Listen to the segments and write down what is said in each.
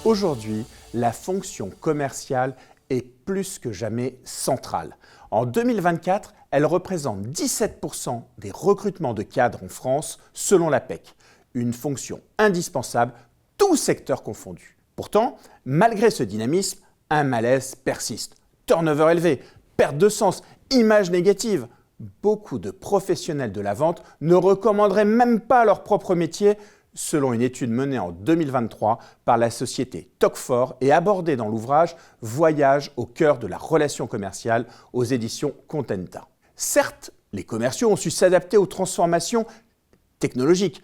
Aujourd'hui, la fonction commerciale est plus que jamais centrale. En 2024, elle représente 17% des recrutements de cadres en France selon l'APEC, une fonction indispensable, tous secteurs confondus. Pourtant, malgré ce dynamisme, un malaise persiste. Turnover élevé, perte de sens, image négative. Beaucoup de professionnels de la vente ne recommanderaient même pas leur propre métier, selon une étude menée en 2023 par la société Toc4 et abordée dans l'ouvrage Voyage au cœur de la relation commerciale aux éditions Contenta. Certes, les commerciaux ont su s'adapter aux transformations technologiques,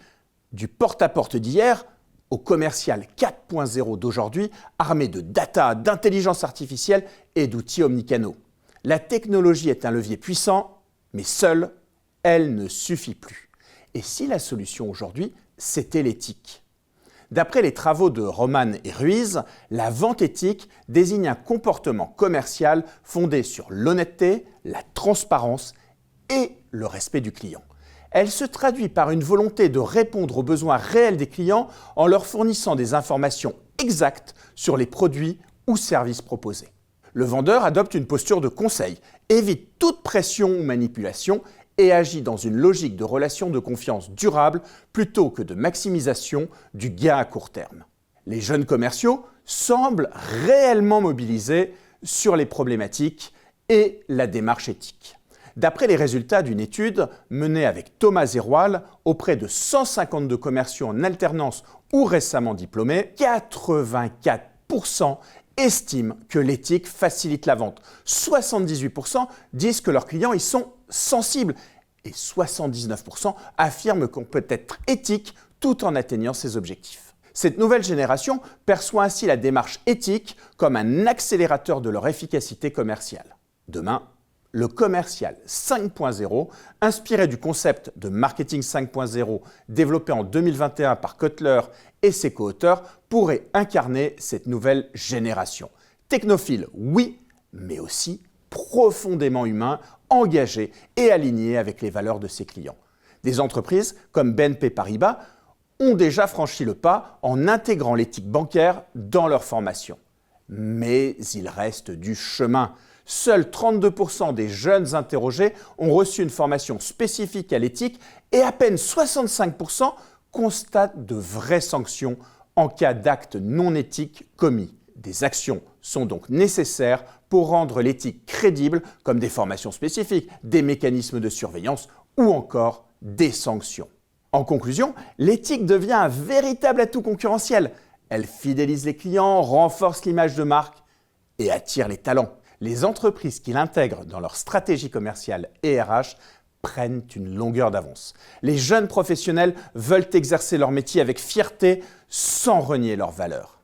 du porte-à-porte d'hier au commercial 4.0 d'aujourd'hui, armé de data, d'intelligence artificielle et d'outils omnicanaux. La technologie est un levier puissant, mais seule, elle ne suffit plus. Et si la solution aujourd'hui, c'était l'éthique? D'après les travaux de Roman et Ruiz, la vente éthique désigne un comportement commercial fondé sur l'honnêteté, la transparence et le respect du client. Elle se traduit par une volonté de répondre aux besoins réels des clients en leur fournissant des informations exactes sur les produits ou services proposés. Le vendeur adopte une posture de conseil, évite toute pression ou manipulation et agit dans une logique de relation de confiance durable plutôt que de maximisation du gain à court terme. Les jeunes commerciaux semblent réellement mobilisés sur les problématiques et la démarche éthique. D'après les résultats d'une étude menée avec Thomas Zeroual auprès de 152 commerciaux en alternance ou récemment diplômés, 84% estiment que l'éthique facilite la vente. 78% disent que leurs clients y sont sensibles et 79% affirment qu'on peut être éthique tout en atteignant ses objectifs. Cette nouvelle génération perçoit ainsi la démarche éthique comme un accélérateur de leur efficacité commerciale. Demain, le commercial 5.0, inspiré du concept de marketing 5.0 développé en 2021 par Kotler et ses co-auteurs, pourrait incarner cette nouvelle génération. Technophile, oui, mais aussi profondément humain, engagé et aligné avec les valeurs de ses clients. Des entreprises comme BNP Paribas ont déjà franchi le pas en intégrant l'éthique bancaire dans leur formation. Mais il reste du chemin. Seuls 32% des jeunes interrogés ont reçu une formation spécifique à l'éthique et à peine 65% constatent de vraies sanctions en cas d'actes non éthiques commis. Des actions sont donc nécessaires pour rendre l'éthique crédible, comme des formations spécifiques, des mécanismes de surveillance ou encore des sanctions. En conclusion, l'éthique devient un véritable atout concurrentiel. Elle fidélise les clients, renforce l'image de marque et attire les talents. Les entreprises qui l'intègrent dans leur stratégie commerciale et RH prennent une longueur d'avance. Les jeunes professionnels veulent exercer leur métier avec fierté sans renier leurs valeurs.